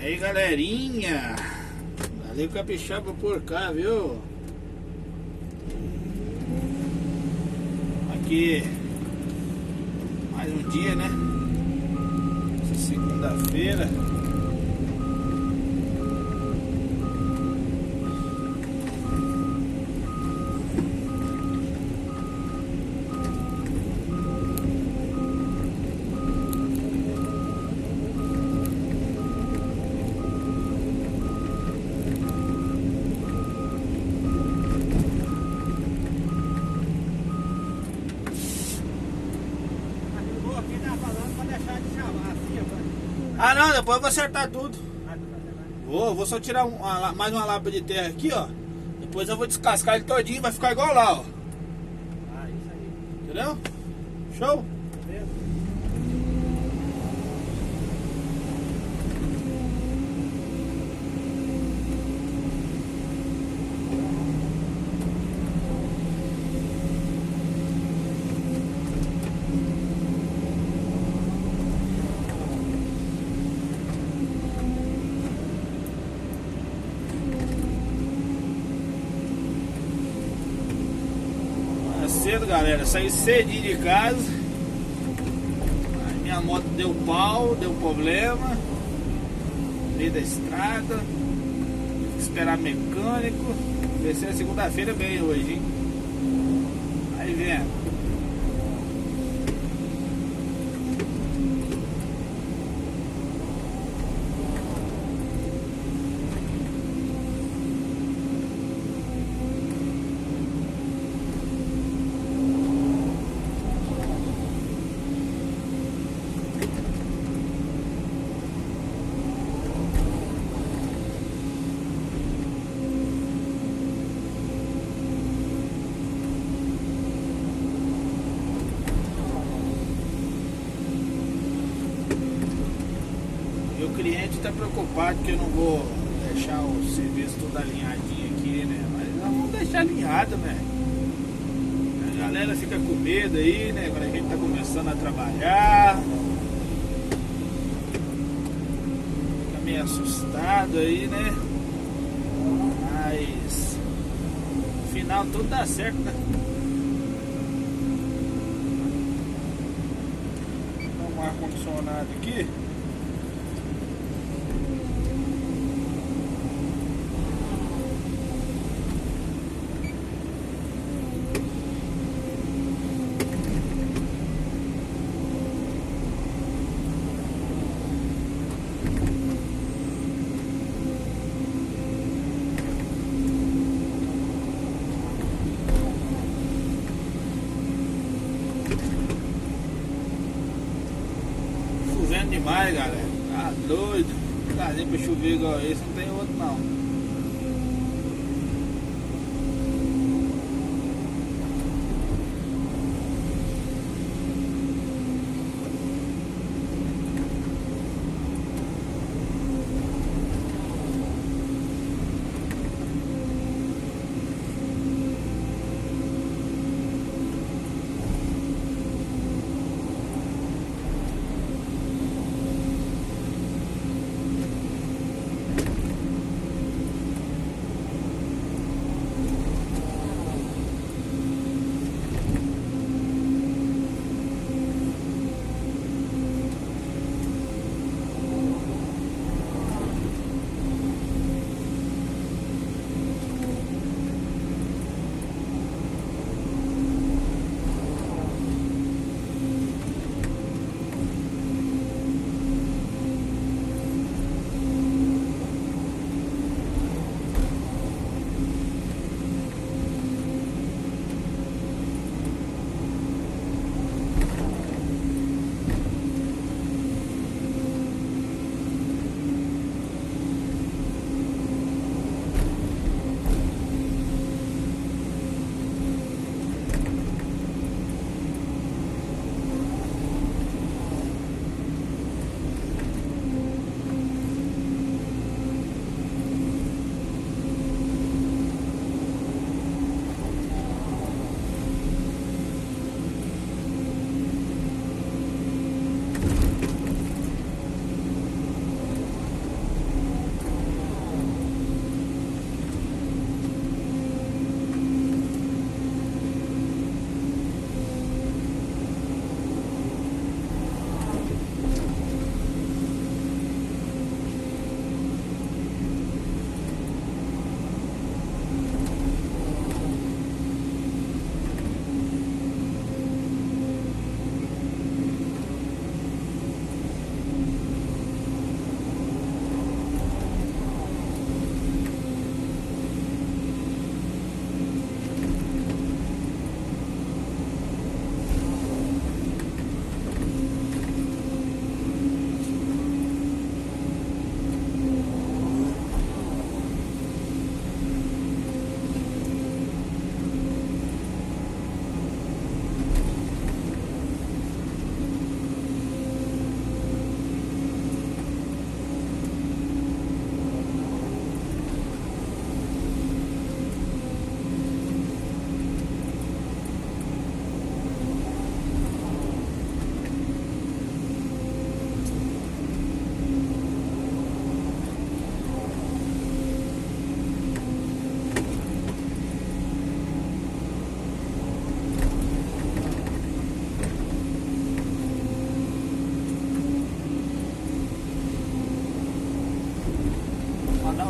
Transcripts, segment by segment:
aí, galerinha, valeu capixaba por cá, viu? Aqui mais um dia, né? Essa segunda-feira. Ah não, depois eu vou acertar tudo. Vou só tirar mais uma lapa de terra aqui, ó. Depois eu vou descascar ele todinho, vai ficar igual lá, ó. Ah, isso aí. Entendeu? Show? Cedo, galera, saí cedinho de casa. Aí minha moto deu pau, deu problema no meio da estrada. Tive que esperar mecânico. Vai ser a segunda-feira bem hoje, hein? Aí vendo. O cliente está preocupado que eu não vou deixar o serviço todo alinhadinho aqui, né? Mas nós vamos deixar alinhado, né? A galera fica com medo aí, né? Quando a gente tá começando a trabalhar, fica meio assustado aí, né? Mas no final tudo dá certo, né? Vamos um ar-condicionado aqui. Demais, galera, tá doido. Casinha pra chover igual esse não tem outro não.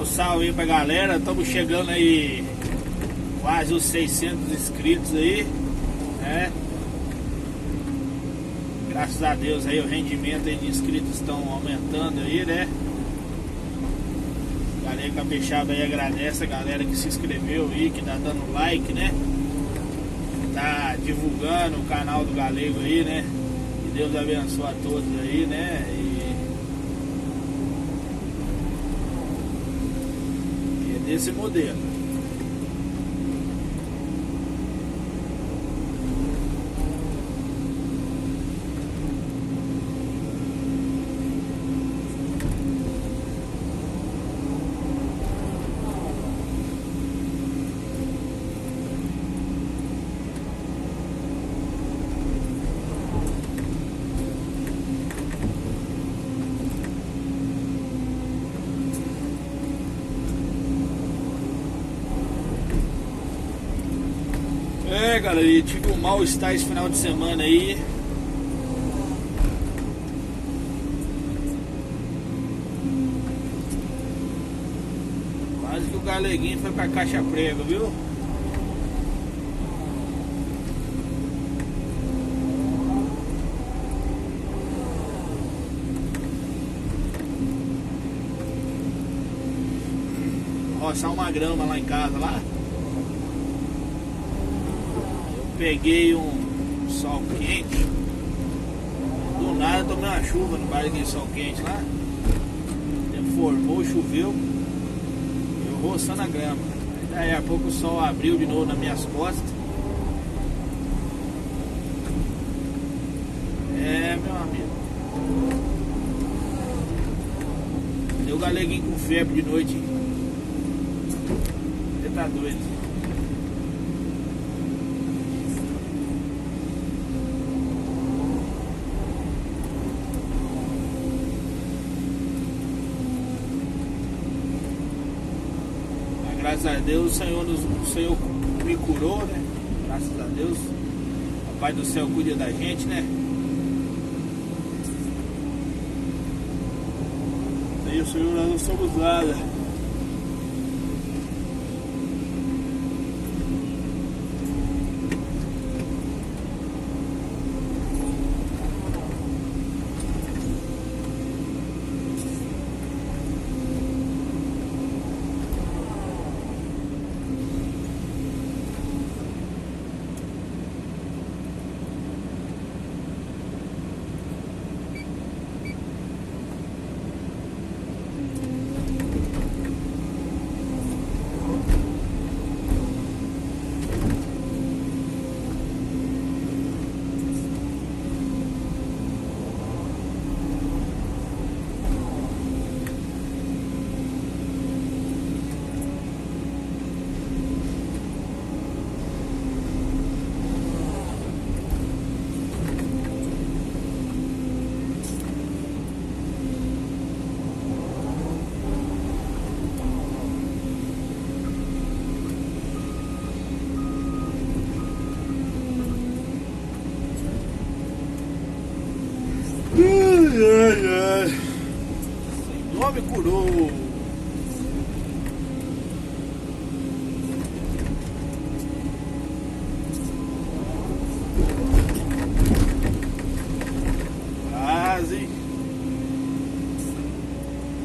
Um salve aí pra galera. Estamos chegando aí quase os 600 inscritos aí, né? Graças a Deus aí o rendimento aí de inscritos estão aumentando aí, né? Galera capixaba aí agradece a galera que se inscreveu aí, que tá dando like, né? Tá divulgando o canal do Galego aí, né? Que Deus abençoe a todos aí, né? E é desse modelo. É, galera, eu tive um mal-estar esse final de semana aí. Quase que o Galeguinho foi pra caixa prego, viu? Roçar uma grama lá em casa lá. Peguei um sol quente. Do nada tomei uma chuva no bairro de sol quente lá. Formou, choveu. Eu roçando a grama. Daí a pouco o sol abriu de novo nas minhas costas. É, meu amigo. Deu Galeguinho com febre de noite. Você tá doido. Graças a Deus o Senhor me curou, né? Graças a Deus. O Pai do céu cuida da gente, né? Sem o Senhor nós não somos nada. Senhor me curou.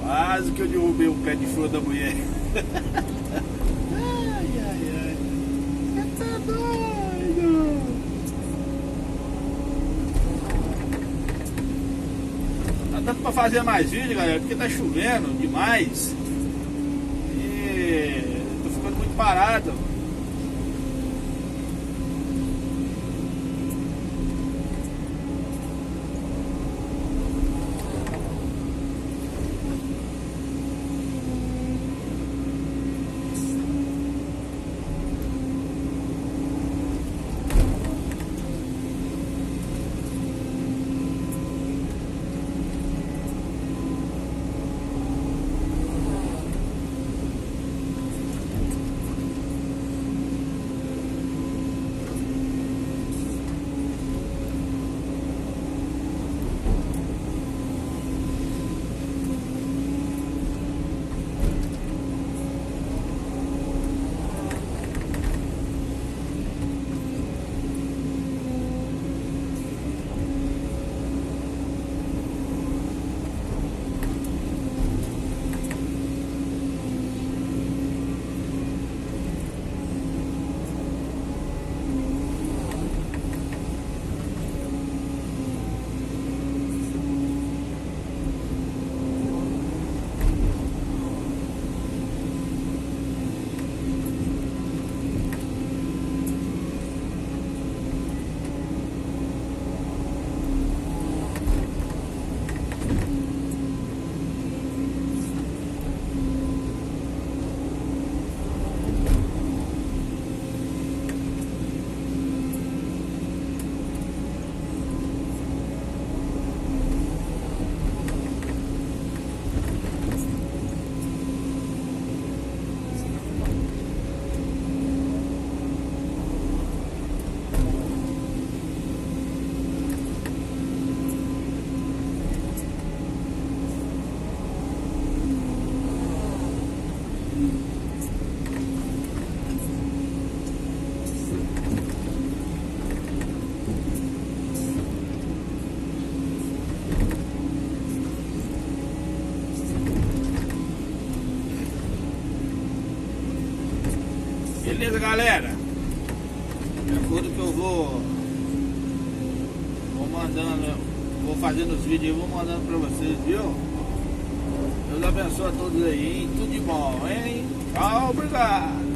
Quase que eu derrubei o pé de flor da mulher. Ai, ai, ai. Você tá doido? Tá dando pra fazer mais vídeo, galera, porque tá chovendo demais. E tô ficando muito parado. Beleza, galera? De acordo que eu vou mandando, vou fazendo os vídeos e vou mandando pra vocês, viu? Deus abençoe a todos aí, hein? Tudo de bom, hein? Tchau, obrigado!